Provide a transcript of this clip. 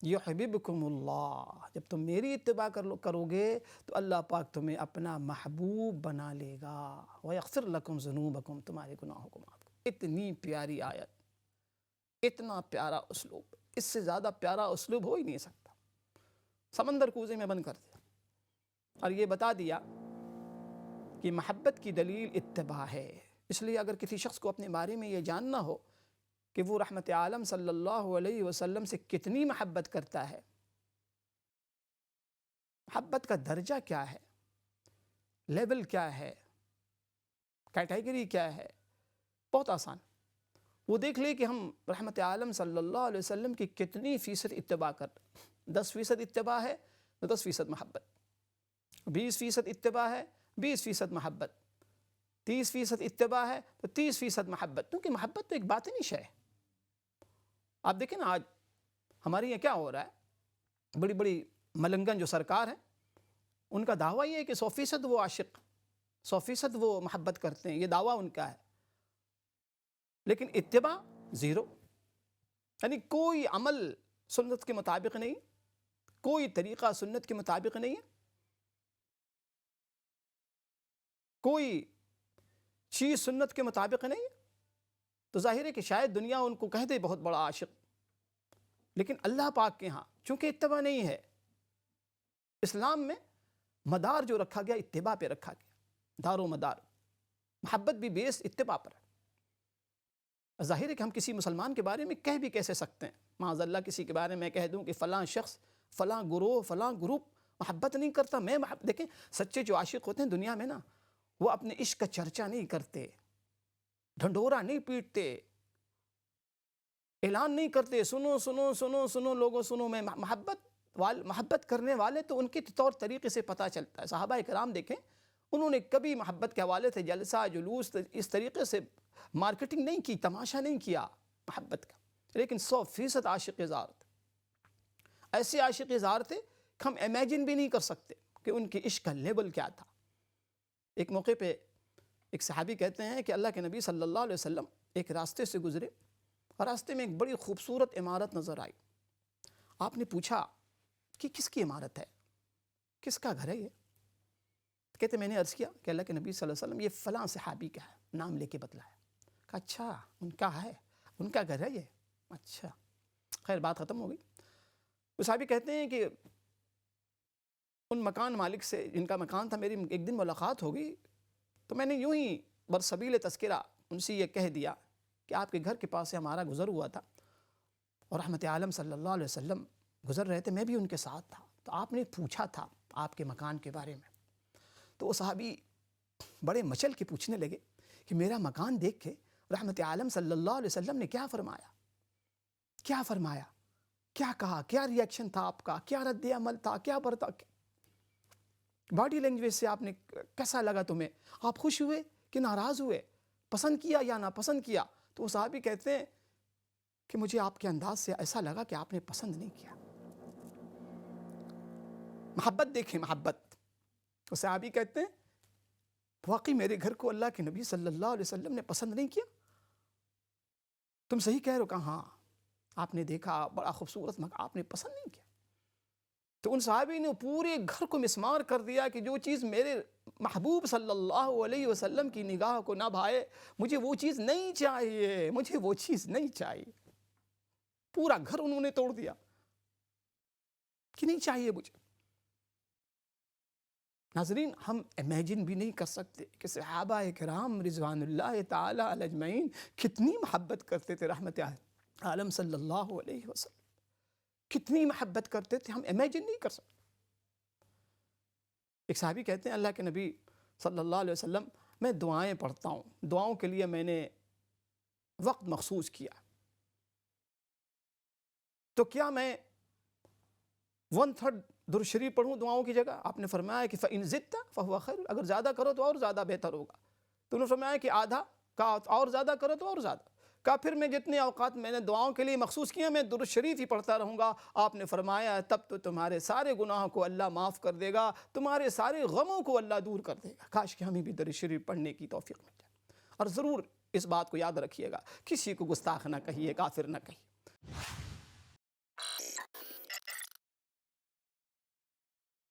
یحببکم اللہ، جب تم میری اتباع کرو گے تو اللہ پاک تمہیں اپنا محبوب بنا لے گا، ویغفر لکم ذنوبکم، تمہارے گناہوں کو معاف کرے۔ اتنی پیاری آیت، اتنا پیارا اسلوب، اس سے زیادہ پیارا اسلوب ہو ہی نہیں سکتا۔ سمندر کوزے میں بند کر دیا اور یہ بتا دیا کہ محبت کی دلیل اتباع ہے۔ اس لیے اگر کسی شخص کو اپنے بارے میں یہ جاننا ہو کہ وہ رحمت عالم صلی اللہ علیہ وسلم سے کتنی محبت کرتا ہے، محبت کا درجہ کیا ہے، لیول کیا ہے، کیٹیگری کیا ہے، بہت آسان۔ وہ دیکھ لے کہ ہم رحمت عالم صلی اللہ علیہ وسلم کی کتنی فیصد اتباع کر، 10% اتباع ہے تو 10% محبت، 20% اتباع ہے 20% محبت، 30% اتباع ہے تو 30% محبت، کیونکہ محبت تو ایک باطنی شے ہے۔ آپ دیکھیں نا آج ہمارے یہاں کیا ہو رہا ہے، بڑی بڑی ملنگن جو سرکار ہیں ان کا دعویٰ یہ ہے کہ 100% وہ عاشق، 100% وہ محبت کرتے ہیں، یہ دعویٰ ان کا ہے، لیکن اتباع زیرو، یعنی کوئی عمل سنت کے مطابق نہیں، کوئی طریقہ سنت کے مطابق نہیں ہے، کوئی چیز سنت کے مطابق نہیں ہے، تو ظاہر ہے کہ شاید دنیا ان کو کہہ دے بہت بڑا عاشق، لیکن اللہ پاک کے ہاں چونکہ اتباع نہیں ہے، اسلام میں مدار جو رکھا گیا اتباع پہ رکھا گیا، دار و مدار، محبت بھی بیس اتباع پر ہے۔ ظاہر ہے کہ ہم کسی مسلمان کے بارے میں کہہ بھی کیسے سکتے ہیں، معاذ اللہ کسی کے بارے میں کہہ دوں کہ فلاں شخص، فلاں گروہ، فلاں گروپ محبت نہیں کرتا، میں دیکھیں سچے جو عاشق ہوتے ہیں دنیا میں نا، وہ اپنے عشق کا چرچا نہیں کرتے، ڈھنڈورا نہیں پیٹتے، اعلان نہیں کرتے سنو سنو سنو سنو لوگوں سنو، میں محبت کرنے والے تو ان کے طور طریقے سے پتہ چلتا ہے۔ صحابہ کرام دیکھیں انہوں نے کبھی محبت کے حوالے سے جلسہ جلوس اس طریقے سے مارکیٹنگ نہیں کی، تماشا نہیں کیا محبت کا، لیکن 100% عاشق زار تھے، ایسے عاشق زار تھے کہ ہم امیجن بھی نہیں کر سکتے کہ ان کی عشق کا لیول کیا تھا۔ ایک موقع پہ ایک صحابی کہتے ہیں کہ اللہ کے نبی صلی اللہ علیہ وسلم ایک راستے سے گزرے اور راستے میں ایک بڑی خوبصورت عمارت نظر آئی۔ آپ نے پوچھا کہ کس کی عمارت ہے، کس کا گھر ہے یہ؟ کہتے میں نے عرض کیا کہ اللہ کے نبی صلی اللہ علیہ وسلم یہ فلاں صحابی کا ہے، نام لے کے بتلایا۔ کہا اچھا ان کا ہے، ان کا گھر ہے یہ، اچھا خیر بات ختم ہو گئی۔ وہ صحابی کہتے ہیں کہ ان مکان مالک سے جن کا مکان تھا میری ایک دن ملاقات ہو گئی، تو میں نے یوں ہی برسبیل تذکرہ ان سے یہ کہہ دیا کہ آپ کے گھر کے پاس سے ہمارا گزر ہوا تھا اور رحمت عالم صلی اللہ علیہ وسلم گزر رہے تھے، میں بھی ان کے ساتھ تھا، تو آپ نے پوچھا تھا آپ کے مکان کے بارے میں۔ تو وہ صحابی بڑے مچل کے پوچھنے لگے کہ میرا مکان دیکھ کے رحمت عالم صلی اللہ علیہ وسلم نے کیا فرمایا، کیا فرمایا، کیا کہا، کیا ری ایکشن تھا آپ کا، کیا رد عمل تھا، کیا برتا، باڈی لینگویج سے آپ نے کیسا لگا تمہیں، آپ خوش ہوئے کہ ناراض ہوئے، پسند کیا یا ناپسند کیا؟ تو وہ صحابی کہتے ہیں کہ مجھے آپ کے انداز سے ایسا لگا کہ آپ نے پسند نہیں کیا۔ محبت دیکھیں، محبت۔ وہ صحابی کہتے ہیں واقعی میرے گھر کو اللہ کے نبی صلی اللہ علیہ وسلم نے پسند نہیں کیا؟ تم صحیح کہہ رہے ہو؟ کہا ہاں، آپ نے دیکھا بڑا خوبصورت مکان، آپ نے پسند نہیں کیا۔ تو ان صحابی نے پورے گھر کو مسمار کر دیا کہ جو چیز میرے محبوب صلی اللہ علیہ وسلم کی نگاہ کو نہ بھائے، مجھے وہ چیز نہیں چاہیے، مجھے وہ چیز نہیں چاہیے۔ پورا گھر انہوں نے توڑ دیا کہ نہیں چاہیے مجھے۔ ناظرین ہم امیجن بھی نہیں کر سکتے کہ صحابہ کرام رضوان اللہ تعالی علیہ اجمعین کتنی محبت کرتے تھے رحمت عالم صلی اللہ علیہ وسلم، کتنی محبت کرتے تھے، ہم امیجن نہیں کر سکتے۔ ایک صحابی کہتے ہیں اللہ کے نبی صلی اللہ علیہ وسلم میں دعائیں پڑھتا ہوں، دعاؤں کے لیے میں نے وقت مخصوص کیا، تو کیا میں 1/3 درود شریف پڑھوں دعاؤں کی جگہ؟ آپ نے فرمایا کہ فَإِن زِدْتَ فَهُوَ خَيْرٌ، اگر زیادہ کرو تو اور زیادہ بہتر ہوگا۔ تو انہوں نے فرمایا کہ آدھا، کہا اور زیادہ کرو تو اور زیادہ، کہا پھر میں جتنے اوقات میں نے دعاؤں کے لیے مخصوص کیا میں درود شریف ہی پڑھتا رہوں گا۔ آپ نے فرمایا تب تو تمہارے سارے گناہوں کو اللہ معاف کر دے گا، تمہارے سارے غموں کو اللہ دور کر دے گا۔ کاش کہ ہمیں بھی درود شریف پڑھنے کی توفیق مل جائے۔ اور ضرور اس بات کو یاد رکھیے گا، کسی کو گستاخ نہ کہیے، کافر نہ کہیے۔